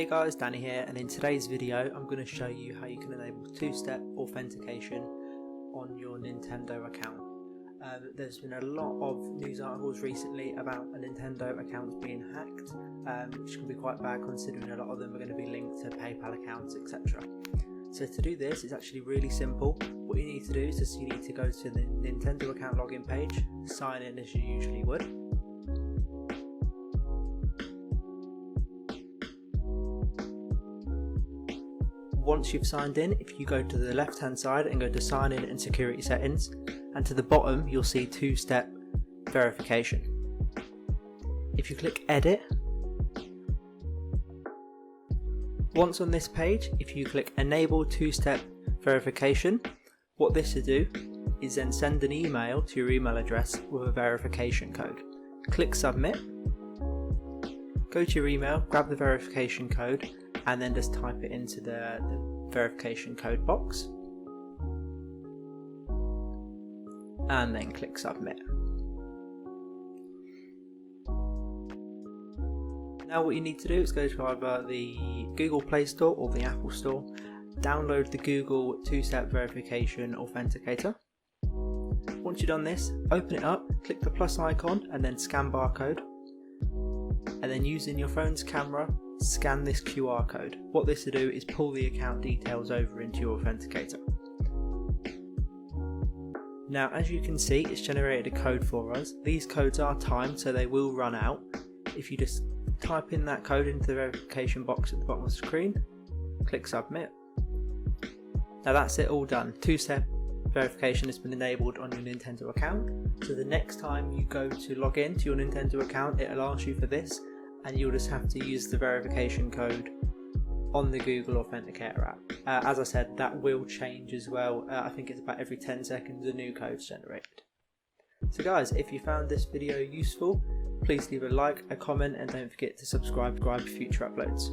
Hey guys, Danny here, and in today's video I'm going to show you how you can enable two-step authentication on your Nintendo account. There's been a lot of news articles recently about a Nintendo accounts being hacked, which can be quite bad considering a lot of them are going to be linked to PayPal accounts, etc. So to do this, it's actually really simple. What you need to do is you need to go to the Nintendo account login page, sign in as you usually would. Once you've signed in, if you go to the left hand side and go to sign in and security settings, and to the bottom you'll see two-step verification. If you click edit, once on this page, if you click enable two-step verification, what this will do is then send an email to your email address with a verification code. Click submit, go to your email, grab the verification code, and then just type it into the verification code box and then click submit. Now what you need to do is go to either the Google Play Store or the Apple Store, download the Google two-step verification authenticator. Once you've done this, open it up, click the plus icon and then scan barcode, and then using your phone's camera scan this QR code. What this will do is pull the account details over into your authenticator. Now as you can see, it's generated a code for us. These codes are timed, so they will run out. If you just type in that code into the verification box at the bottom of the screen, click submit. Now that's it, all done. Two-step verification has been enabled on your Nintendo account, so the next time you go to log in to your Nintendo account, it'll ask you for this, and you'll just have to use the verification code on the Google Authenticator app. As I said, that will change as well. I think it's about every 10 seconds a new code's generated. So guys, if you found this video useful, please leave a like, a comment, and don't forget to subscribe for future uploads.